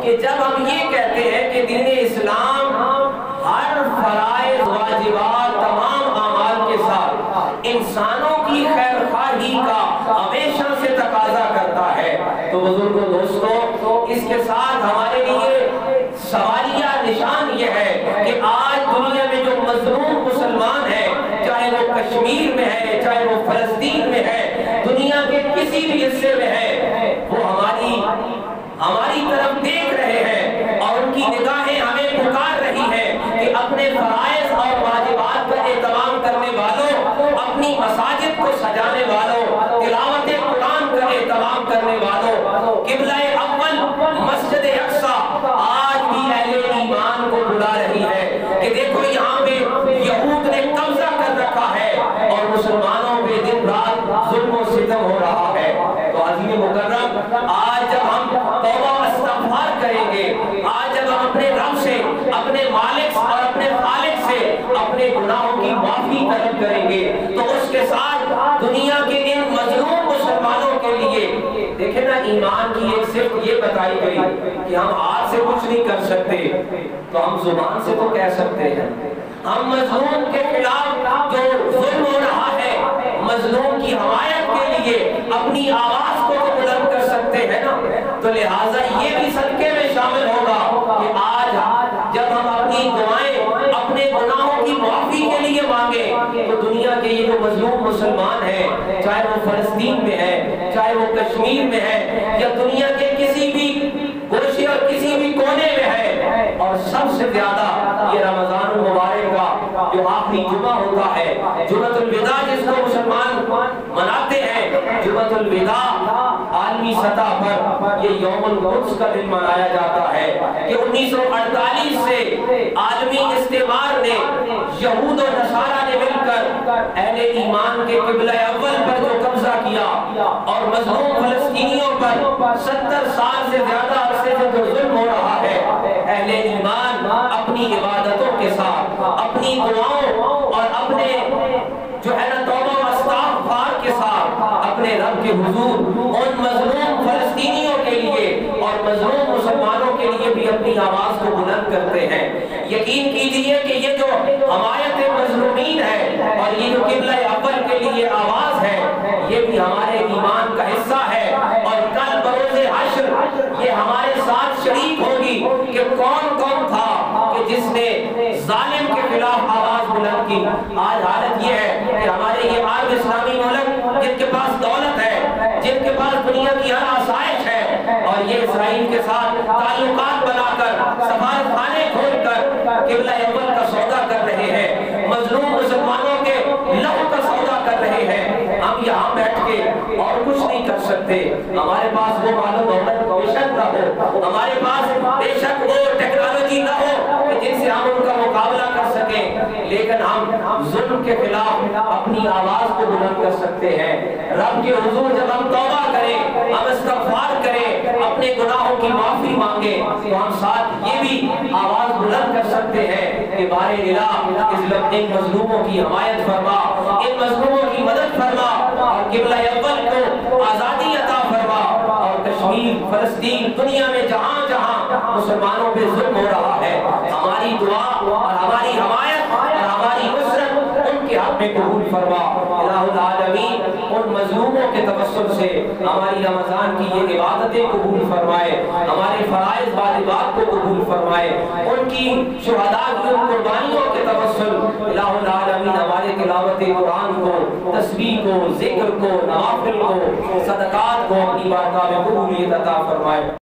کہ جب ہم یہ کہتے ہیں کہ دین اسلام ہر فرائض واجبات تمام اعمال کے ساتھ انسانوں کی خیر خواہی کا ہمیشہ سے تقاضا کرتا ہے، تو بزرگوں دوستوں اس کے ساتھ ہمارے لیے سوالیہ نشان یہ ہے کہ آج دنیا میں جو مظلوم مسلمان ہے، چاہے وہ کشمیر میں ہے، چاہے وہ فلسطین میں ہے، دنیا کے کسی بھی حصے میں ہے، وہ ہماری طرف دیکھ رہے ہیں اور ان کی نگاہیں ہمیں پکار رہی ہیں کہ اپنے فرائض اور واجبات کا اہتمام کرنے والوں، اپنی مساجد کو سجانے والوں، تلاوت قرآن کا اہتمام کرنے والوں، قبلہ اول مسجد اقصی آج بھی اہل ایمان کو بلا رہی ہے کہ دیکھو یہاں پہ یہود نے قبضہ کر رکھا ہے اور مسلمانوں پہ دن رات ظلم و ستم ہو رہا ہے۔ تو عزیز مکرم، آج جب ہم توبہ و استغفار کریں گے، آج جب ہم اپنے رب سے، اپنے مالک اور اپنے خالق سے اپنے گناہوں کی معافی طلب کریں گے، تو اس کے ساتھ دنیا کے ان مظلوم مسلمانوں کے لیے دیکھیں نا، ایمان کی ایک صرف یہ بتائی گئی کہ ہم ہاتھ سے کچھ نہیں کر سکتے تو ہم زبان سے تو کہہ سکتے ہیں۔ ہم مظلوم کے خلاف جو ظلم ہو رہا ہے، مظلوم کی حمایت کے لیے اپنی آواز کو تو بلند کر سکتے ہیں نا، تو لہٰذا یہ بھی صدقے میں شامل ہوگا کہ آج جب ہم اپنی دعائیں اپنے گناہوں کی معافی کے لیے مانگیں تو دنیا کے یہ جو مظلوم مسلمان ہیں، چاہے وہ فلسطین میں ہے، چاہے وہ کشمیر میں ہے، یا دنیا کے کسی بھی گوشے اور کسی بھی کونے میں ہے، اور سب سے زیادہ یہ رمضان المبارک کا جو آخری جمعہ ہوتا ہے، جمعۃ الوداع جس کو مسلمان مناتے ہیں، جمعۃ الوداع عالمی سطح پر یہ یوم القدس کا دن منایا جاتا ہے کہ 1948 سے عالمی استعمار نے، یہود و نصارہ نے مل کر اہل ایمان کے قبلہ اول پر جو قبضہ کیا اور مظلوم فلسطینیوں پر 70 سال سے زیادہ عرصے سے جو ظلم ہو رہا ہے، اہل ایمان اپنی عبادتوں کے ساتھ، اپنی دعاؤں اور اپنے جو ہے نا توبہ و استغفار کے ساتھ اپنے رب کے حضور ان مظلوم فلسطینیوں کے لیے اور مظلوم مسلمانوں کے لیے بھی اپنی آواز کو بلند کرتے ہیں۔ یقین کیجئے کہ یہ جو حمایت مظلومین ہے اور یہ جو قبلہ اول کے لیے آواز ہے، یہ بھی ہمارے ایمان کا حصہ ہے، اور کل بروز حشر یہ ہمارے ساتھ شریک ہوگی کہ کون کون تھا کہ جس نے ظالم کے خلاف آواز بلند کی۔ آج حالت یہ ہے کہ ہمارے یہ عالم اسلامی ملک جن کے پاس دولت ہے، جن کے پاس دنیا کی ہر آسائش ہے، اور یہ اسرائیل کے ساتھ تعلقات بنا کر، سفارت خانے کھول کر قبلہ اول کا سودا کر رہے ہیں، مظلوم مسلمانوں کے لہو کا سودا کر رہے ہیں، ہم یہاں بیٹھ کے اور کچھ نہیں کر سکتے۔ ہمارے پاس وہ مال و دولت بے شک نہ ہو، ہمارے پاس بے شک وہ ٹیکنالوجی نہ ہو کہ جن سے ہم ان کا مقابلہ کر سکیں، لیکن ہم ظلم کے خلاف اپنی آواز کو بلند کر سکتے ہیں۔ رب کے حضور جب ہم توبہ کریں، ہم استغفار کریں، اپنے گناہوں کی معافی مانگیں، تو ہم ساتھ یہ بھی آواز بلند کر سکتے ہیں کہ بارے الہ ان مظلوموں کی حمایت فرما، ان مظلوموں کی مدد فرما، اور قبلہ اول کو آزادی عطا فرما، اور کشمیر، فلسطین، دنیا میں جہاں جہاں مسلمانوں پہ ظلم ہو رہا ہے، ہماری دعا اور ہماری حمایت اور ہماری نصرت ان کے حق میں قبول فرما۔ الہ العالمین ان مظلوموں کے توسل سے ہماری رمضان کی یہ عبادتیں قبول فرمائے، ہمارے فرائض واجبات کو قبول فرمائے، ان کی شہداء کی ان قربانیوں کے توسل الہ العالمین ہمارے تلاوت قرآن کو، تسبیح کو، ذکر کو، نوافل کو، صدقات کو اپنی بارگاہ میں قبولیت عطا فرمائے۔